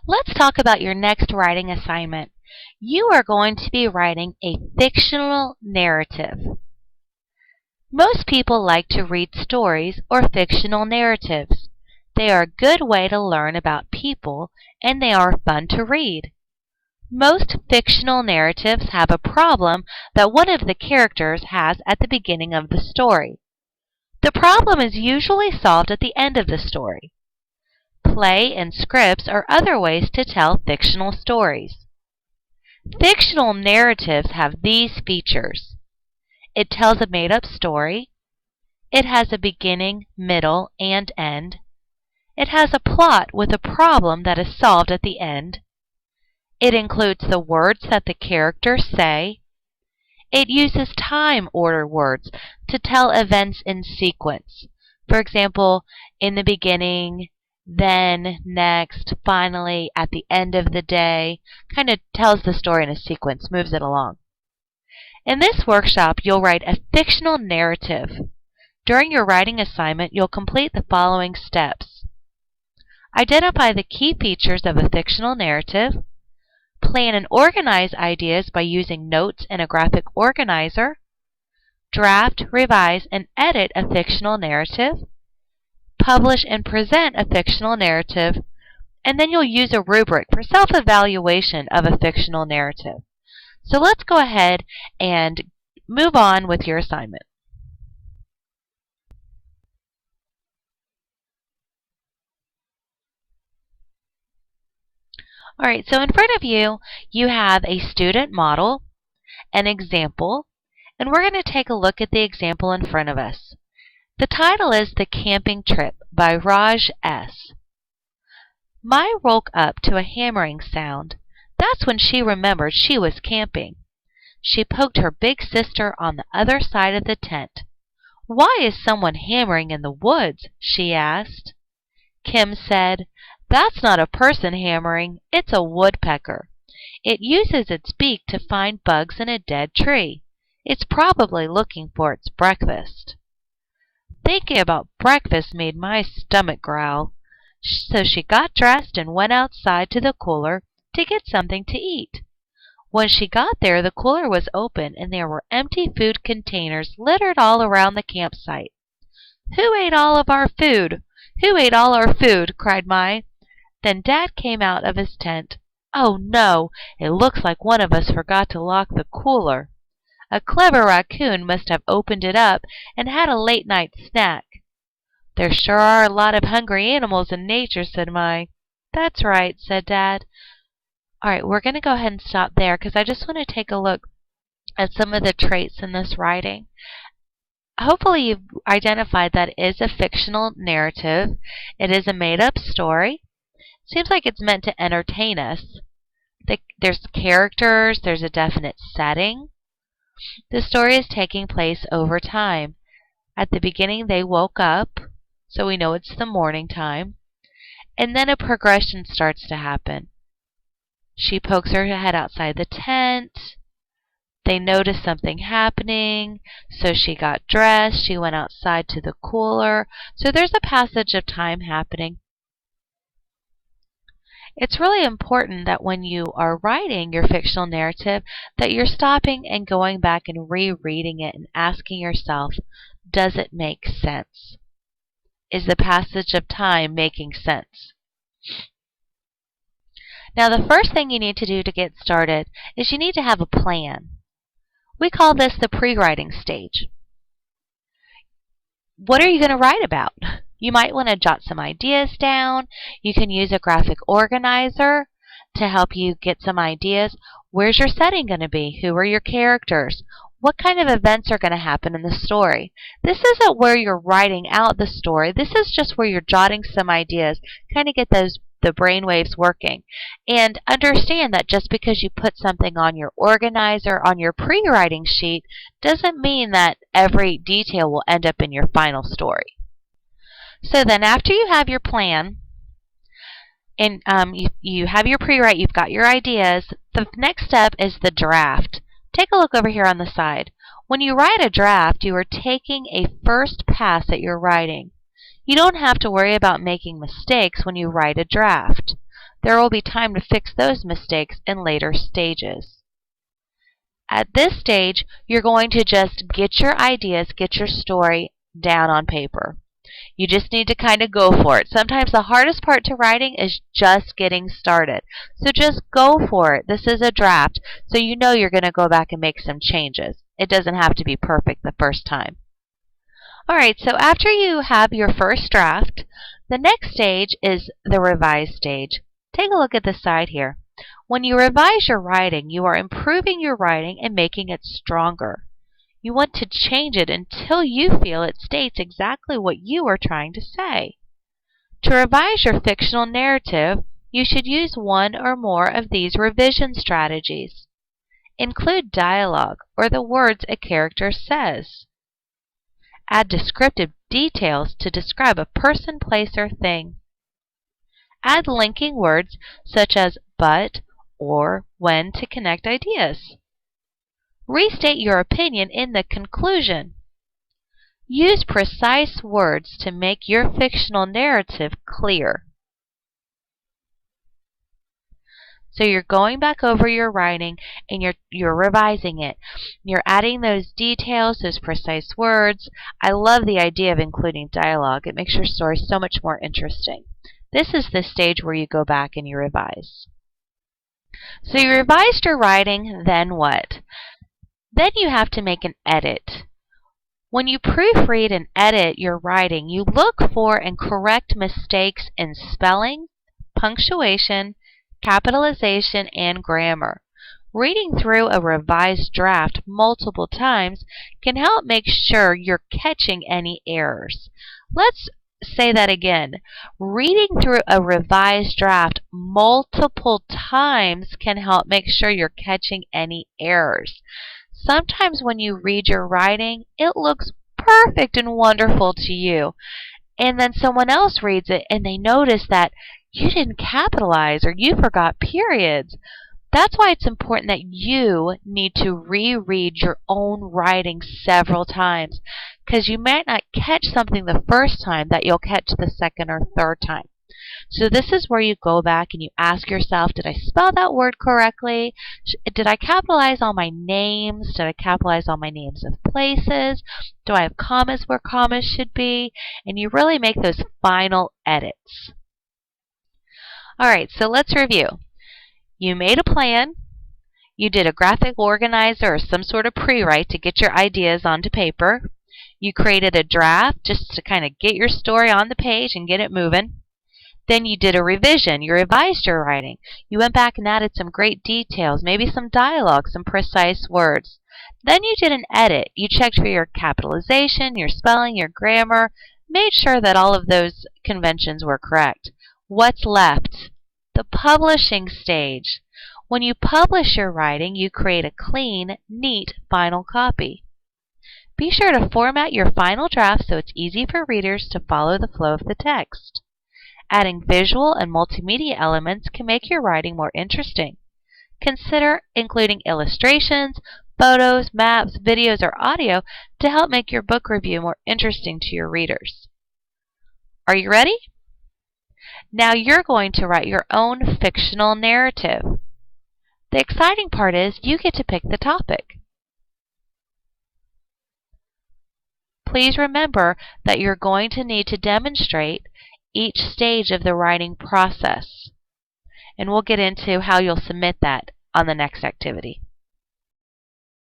Let's talk about your next writing assignment. You are going to be writing a fictional narrative. Most people like to read stories or fictional narratives. They are a good way to learn about people and they are fun to read. Most fictional narratives have a problem that one of the characters has at the beginning of the story. The problem is usually solved at the end of the story. Play and scripts are other ways to tell fictional stories. Fictional narratives have these features. It tells a made-up story. It has a beginning, middle, and end. It has a plot with a problem that is solved at the end. It includes the words that the characters say. It uses time order words to tell events in sequence. For example, in the beginning, then, next, finally, at the end of the day, kind of tells the story in a sequence, moves it along. In this workshop, you'll write a fictional narrative. During your writing assignment, you'll complete the following steps. Identify the key features of a fictional narrative. Plan and organize ideas by using notes and a graphic organizer. Draft, revise, and edit a fictional narrative. Publish and present a fictional narrative. And then you'll use a rubric for self-evaluation of a fictional narrative. So let's go ahead and move on with your assignment. Alright, so in front of you, you have a student model, an example, and we're going to take a look at the example in front of us. The title is The Camping Trip by Raj S. Mai woke up to a hammering sound. That's when she remembered she was camping. She poked her big sister on the other side of the tent. "Why is someone hammering in the woods?" she asked. Kim said, "That's not a person hammering, it's a woodpecker. It uses its beak to find bugs in a dead tree. It's probably looking for its breakfast." Thinking about breakfast made my stomach growl. So she got dressed and went outside to the cooler to get something to eat. When she got there, the cooler was open and there were empty food containers littered all around the campsite. "Who ate all of our food? Who ate all our food?" cried Mai. Then Dad came out of his tent. "Oh no, it looks like one of us forgot to lock the cooler. A clever raccoon must have opened it up and had a late-night snack." "There sure are a lot of hungry animals in nature," said Mai. "That's right," said Dad. Alright, we're going to go ahead and stop there because I just want to take a look at some of the traits in this writing. Hopefully you've identified that it is a fictional narrative. It is a made-up story. Seems like it's meant to entertain us. There's characters, there's a definite setting. The story is taking place over time. At the beginning they woke up, so we know it's the morning time. And then a progression starts to happen. She pokes her head outside the tent. They noticed something happening, so she got dressed. She went outside to the cooler. So there's a passage of time happening. It's really important that when you are writing your fictional narrative that you're stopping and going back and rereading it and asking yourself, does it make sense? Is the passage of time making sense? Now the first thing you need to do to get started is you need to have a plan. We call this the pre-writing stage. What are you going to write about? You might want to jot some ideas down. You can use a graphic organizer to help you get some ideas. Where's your setting going to be? Who are your characters? What kind of events are going to happen in the story? This isn't where you're writing out the story. This is just where you're jotting some ideas, kind of get the brain waves working. And understand that just because you put something on your organizer, on your pre-writing sheet, doesn't mean that every detail will end up in your final story. So then after you have your plan, and you have your pre-write, you've got your ideas, the next step is the draft. Take a look over here on the side. When you write a draft, you are taking a first pass at your writing. You don't have to worry about making mistakes when you write a draft. There will be time to fix those mistakes in later stages. At this stage, you're going to just get your ideas, get your story down on paper. You just need to kind of go for it. Sometimes the hardest part to writing is just getting started. So just go for it. This is a draft, so you know you're going to go back and make some changes. It doesn't have to be perfect the first time. Alright, so after you have your first draft, the next stage is the revise stage. Take a look at the side here. When you revise your writing, you are improving your writing and making it stronger. You want to change it until you feel it states exactly what you are trying to say. To revise your fictional narrative, you should use one or more of these revision strategies. Include dialogue or the words a character says. Add descriptive details to describe a person, place, or thing. Add linking words such as but or when to connect ideas. Restate your opinion in the conclusion. Use precise words to make your fictional narrative clear. So you're going back over your writing and you're revising it. You're adding those details, those precise words. I love the idea of including dialogue. It makes your story so much more interesting. This is the stage where you go back and you revise. So you revised your writing, then what? Then you have to make an edit. When you proofread and edit your writing, you look for and correct mistakes in spelling, punctuation, capitalization, and grammar. Reading through a revised draft multiple times can help make sure you're catching any errors. Let's say that again. Reading through a revised draft multiple times can help make sure you're catching any errors. Sometimes when you read your writing, it looks perfect and wonderful to you. And then someone else reads it and they notice that you didn't capitalize or you forgot periods. That's why it's important that you need to reread your own writing several times, because you might not catch something the first time that you'll catch the second or third time. So this is where you go back and you ask yourself, did I spell that word correctly? Did I capitalize all my names? Did I capitalize all my names of places? Do I have commas where commas should be? And you really make those final edits. Alright, so let's review. You made a plan. You did a graphic organizer or some sort of pre-write to get your ideas onto paper. You created a draft just to kind of get your story on the page and get it moving. Then you did a revision. You revised your writing. You went back and added some great details, maybe some dialogue, some precise words. Then you did an edit. You checked for your capitalization, your spelling, your grammar, made sure that all of those conventions were correct. What's left? The publishing stage. When you publish your writing, you create a clean, neat final copy. Be sure to format your final draft so it's easy for readers to follow the flow of the text. Adding visual and multimedia elements can make your writing more interesting. Consider including illustrations, photos, maps, videos, or audio to help make your book review more interesting to your readers. Are you ready? Now you're going to write your own fictional narrative. The exciting part is you get to pick the topic. Please remember that you're going to need to demonstrate each stage of the writing process. And we'll get into how you'll submit that on the next activity.